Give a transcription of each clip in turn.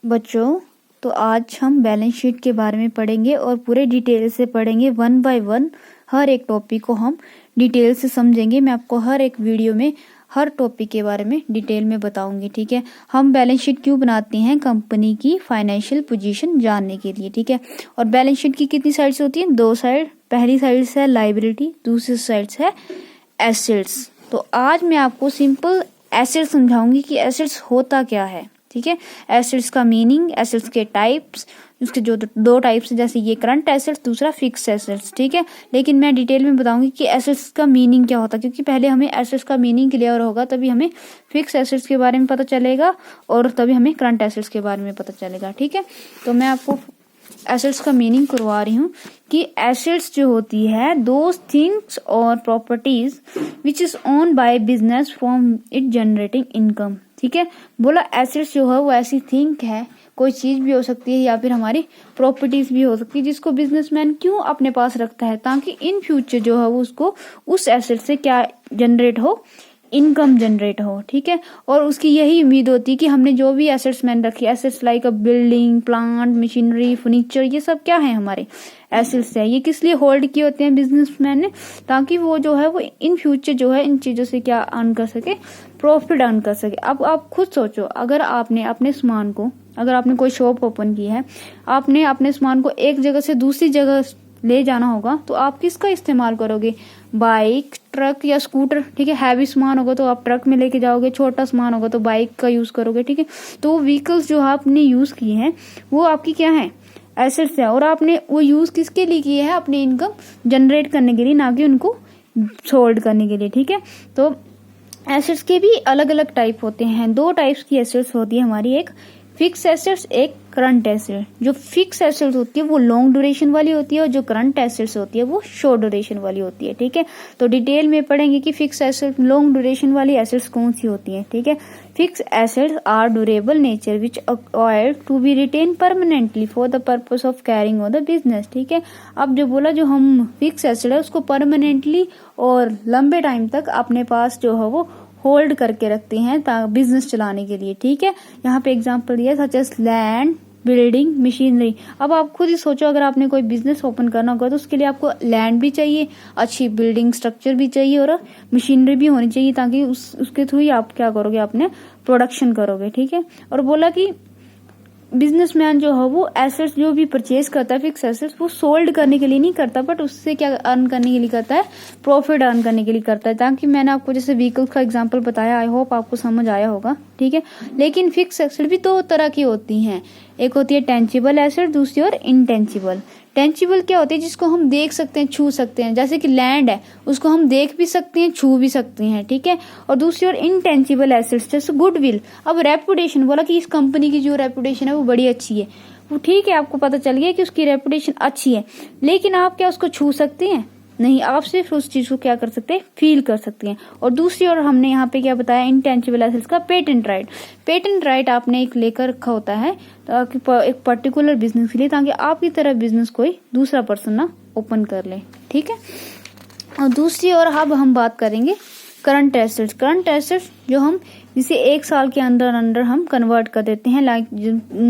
बच्चों, तो आज हम बैलेंस शीट के बारे में पढ़ेंगे और पूरे डिटेल से पढ़ेंगे। 1 बाय 1 हर एक टॉपिक को हम डिटेल से समझेंगे। मैं आपको हर एक वीडियो में हर टॉपिक के बारे में डिटेल में बताऊंगी, ठीक है। हम बैलेंस शीट क्यों बनाते हैं? कंपनी की फाइनेंशियल पोजीशन जानने के लिए, ठीक है। और बैलेंस शीट की कितनी साइड्स होती हैं? 2 साइड। पहली साइड है लायबिलिटी, दूसरी साइड है एसेट्स। तो आज मैं आपको सिंपल एसेट्स समझाऊंगी कि एसेट्स होता क्या है, ठीक है। एसेट्स का मीनिंग, एसेट्स के टाइप्स, उसके जो 2 टाइप्स है, जैसे ये करंट एसेट्स, दूसरा फिक्स एसेट्स, ठीक है। लेकिन मैं डिटेल में बताऊंगी कि एसेट्स का मीनिंग क्या होता है, क्योंकि पहले हमें एसेट्स का मीनिंग क्लियर होगा तभी हमें फिक्स एसेट्स के बारे में पता चलेगा और तभी हमें करंट एसेट्स के बारे में पता चलेगा, ठीक है। तो मैं आपको एसेट्स का मीनिंग करवा रही हूँ कि एसेट्स जो होती है दोज थिंग्स और properties which is own by business from it generating income, ठीक है। बोला एसेट्स जो है वो ऐसी थिंग है, कोई चीज भी हो सकती है या फिर हमारी प्रॉपर्टीज भी हो सकती है, जिसको बिजनेसमैन क्यों अपने पास रखता है? ताकि इन फ्यूचर जो है वो उसको उस एसेट से क्या जनरेट हो, इनकम जनरेट हो, ठीक है। और उसकी यही उम्मीद होती है कि हमने जो भी एसेट्स मैंने रखी, एसेट्स लाइक अ बिल्डिंग, प्लांट, मशीनरी, फर्नीचर, ये सब क्या है? हमारे एसेट्स है। ये किस लिए होल्ड किए होते हैं बिजनेसमैन ने? ताकि वो जो है वो इन फ्यूचर जो है इन चीजों से क्या अर्न कर सके, प्रॉफिट अर्न कर सके। अब आप खुद सोचो, अगर आपने अपने सामान को, अगर आपने कोई शॉप ओपन की है, आपने अपने सामान को एक जगह से दूसरी जगह ले जाना होगा, तो आप किसका इस्तेमाल करोगे? बाइक, ट्रक या स्कूटर, ठीक है। हैवी सामान होगा तो आप ट्रक में लेके जाओगे, छोटा सामान होगा तो बाइक का यूज करोगे, ठीक है। तो व्हीकल्स जो आपने यूज किए हैं वो आपकी क्या है? एसेट्स है। और आपने वो यूज किसके लिए किए हैं? अपनी इनकम जनरेट करने के लिए, ना कि उनको सोल्ड करने के लिए, ठीक है। तो एसेट्स के भी अलग अलग टाइप होते हैं। 2 टाइप्स की एसेट्स होती है हमारी, एक फिक्स एसेट्स, एक करंट एसेट। जो फिक्स एसेट्स होती है वो लॉन्ग ड्यूरेशन वाली होती है और जो करंट एसेट्स होती है वो शॉर्ट ड्यूरेशन वाली होती है, ठीक है। तो डिटेल में पढ़ेंगे कि फिक्स एसेट, लॉन्ग ड्यूरेशन वाली एसेट्स कौन सी होती है, ठीक है। Fix assets are durable nature which acquired to be retain permanently for the purpose of carrying on the business, ठीक है। अब जो बोला, जो हम फिक्स एसेट है उसको परमानेंटली और लंबे टाइम तक अपने पास जो है वो होल्ड करके रखते हैं बिजनेस चलाने के लिए, ठीक है। यहाँ पे एग्जांपल दिया such as land, building, machinery. अब आप खुद ही सोचो, अगर आपने कोई बिजनेस ओपन करना होगा तो उसके लिए आपको लैंड भी चाहिए, अच्छी बिल्डिंग स्ट्रक्चर भी चाहिए और मशीनरी भी होनी चाहिए, ताकि उसके थ्रू ही आप क्या करोगे? अपने प्रोडक्शन करोगे, ठीक है। और बोला कि बिजनेसमैन जो है वो एसेट्स जो भी परचेज करता है, फिक्स एसेट्स, वो सोल्ड करने के लिए नहीं करता, बट उससे क्या अर्न करने के लिए करता है? प्रॉफिट अर्न करने के लिए करता है। ताकि मैंने आपको जैसे व्हीकल्स का एग्जांपल बताया, आई होप आपको समझ आया होगा, ठीक है। लेकिन फिक्स एसेट भी 2 तरह की होती हैं, एक होती है टेंजिबल एसेट, दूसरी और इनटेंजिबल। टेंजिबल क्या होती है? जिसको हम देख सकते हैं, छू सकते हैं, जैसे कि लैंड है, उसको हम देख भी सकते हैं, छू भी सकते हैं, ठीक है। और दूसरी और इनटेंजिबल एसेट्स, जैसे गुडविल। अब रेपुटेशन, बोला कि इस कंपनी की जो रेपुटेशन है वो बड़ी अच्छी है, वो ठीक है, आपको पता चल गया कि उसकी रेपुटेशन अच्छी है, लेकिन आप क्या उसको छू सकते हैं? नहीं, आप सिर्फ उस चीज को क्या कर सकते हैं? फील कर सकते हैं। और दूसरी ओर हमने यहाँ पे क्या बताया? इंटेंजिबल एसेट्स का पेटेंट राइट। पेटेंट राइट आपने एक लेकर रखा होता है ताकि एक पर्टिकुलर बिजनेस के लिए, ताकि आपकी तरह बिजनेस कोई दूसरा पर्सन ना ओपन कर ले, ठीक है। और दूसरी ओर अब हम बात करेंगे करंट एसेट्स। करंट एसेट्स जो हम जिसे 1 साल के अंदर अंदर हम कन्वर्ट कर देते हैं, लाइक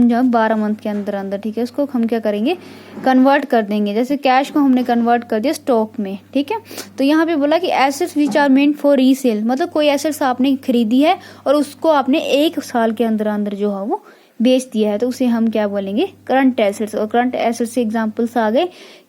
जब 12 मंथ के अंदर अंदर, ठीक है। उसको हम क्या करेंगे? कन्वर्ट कर देंगे। जैसे कैश को हमने कन्वर्ट कर दिया स्टॉक में, ठीक है। तो यहाँ पे बोला कि assets which are meant for resale, मतलब कोई एसेट्स आपने खरीदी है और उसको आपने 1 साल के अंदर अंदर जो है वो बेच दिया है, तो उसे हम क्या बोलेंगे? Current assets. और करंट एसेट्स से एग्जांपल्स आ गए,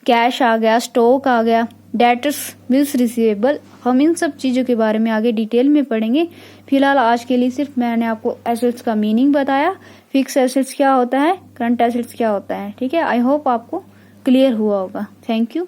कैश आ गया, स्टॉक आ गया, डेटर्स, बिल्स रिसीवेबल। हम इन सब चीजों के बारे में आगे डिटेल में पढ़ेंगे। फिलहाल आज के लिए सिर्फ मैंने आपको एसेट्स का मीनिंग बताया, फिक्स एसेट्स क्या होता है, करंट एसेट्स क्या होता है, ठीक है। आई होप आपको क्लियर हुआ होगा। Thank you.